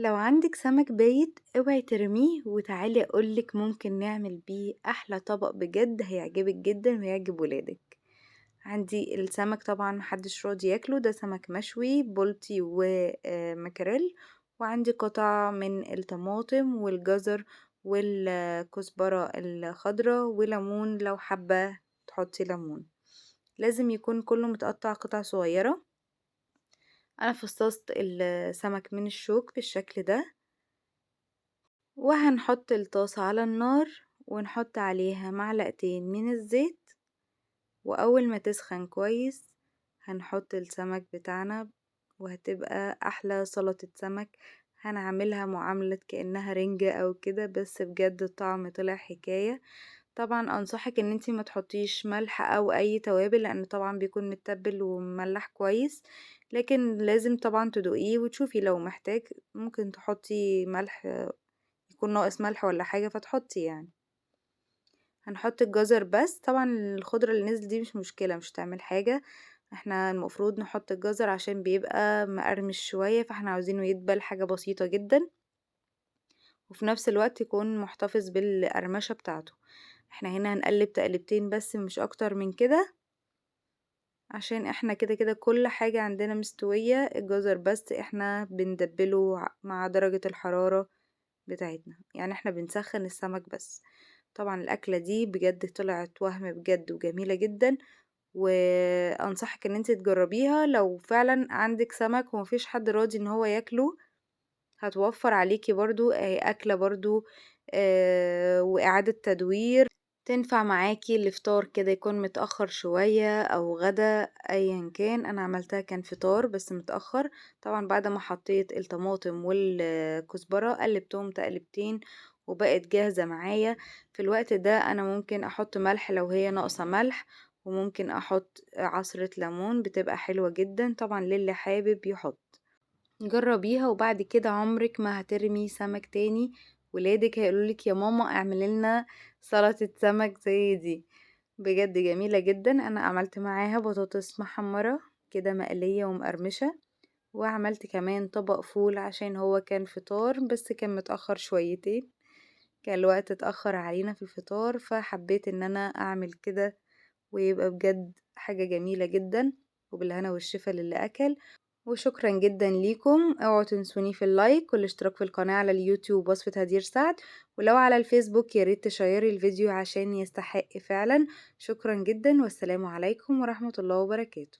لو عندك سمك بايت اوعي ترميه وتعالي اقولك ممكن نعمل بيه احلى طبق بجد هيعجبك جدا ويعجب ولادك. عندي السمك طبعا محدش راضي ياكله، ده سمك مشوي بولتي ومكاريل. وعندي قطع من الطماطم والجزر والكزبرة الخضراء وليمون لو حابة تحطي ليمون. لازم يكون كله متقطع قطع صغيرة. انا فصصت السمك من الشوك بالشكل ده، وهنحط الطاسة على النار ونحط عليها معلقتين من الزيت، وأول ما تسخن كويس هنحط السمك بتاعنا، وهتبقى أحلى سلطة سمك. هنعملها معاملة كأنها رنجة أو كده، بس بجد الطعم طلع حكاية. طبعا أنصحك ان انتي ما تحطيش ملح أو أي توابل، لأن طبعا بيكون متبل ومملح كويس. لكن لازم طبعا تدوقيه وتشوفي لو محتاج ممكن تحطي ملح، يكون ناقص ملح ولا حاجة فتحطي يعني. هنحط الجزر بس، طبعا الخضرة اللي نزل دي مش مشكلة، مش هتعمل حاجة. احنا المفروض نحط الجزر عشان بيبقى مقرمش شوية، فاحنا عاوزينه يدبل حاجة بسيطة جدا، وفي نفس الوقت يكون محتفظ بالقرمشة بتاعته. احنا هنا هنقلب تقلبتين بس مش اكتر من كده، عشان احنا كده كده كل حاجة عندنا مستوية، الجزر بس احنا بندبله مع درجة الحرارة بتاعتنا، يعني احنا بنسخن السمك بس. طبعا الأكلة دي بجد طلعت وهم بجد وجميلة جدا، وأنصحك ان انت تجربيها لو فعلا عندك سمك ومفيش حد راضي ان هو ياكله. هتوفر عليكي برضو أكلة برضو، وإعادة تدوير. تنفع معاكي لفطار كده يكون متأخر شوية أو غدا أيا كان. أنا عملتها كان فطار بس متأخر. طبعا بعد ما حطيت الطماطم والكزبرة قلبتهم تقلبتين وبقت جاهزة معايا. في الوقت ده أنا ممكن أحط ملح لو هي ناقصة ملح، وممكن أحط عصرة ليمون بتبقى حلوة جدا، طبعا للي حابب يحط. جربيها وبعد كده عمرك ما هترمي سمك تاني. ولادك هيقولولك يا ماما اعملي لنا سلطة سمك زي دي. بجد جميلة جدا. انا عملت معاها بطاطس محمرة كده مقلية ومقرمشة، وعملت كمان طبق فول عشان هو كان فطار بس كان متأخر شويتين، كان الوقت اتأخر علينا في الفطار، فحبيت ان انا اعمل كده ويبقى بجد حاجة جميلة جدا. وبالهنا والشفا للي اكل. وشكرا جدا ليكم، اوعوا تنسوني في اللايك والاشتراك في القناة على اليوتيوب وصفة هدير سعد، ولو على الفيسبوك ياريت تشيري الفيديو عشان يستحق فعلا. شكرا جدا والسلام عليكم ورحمة الله وبركاته.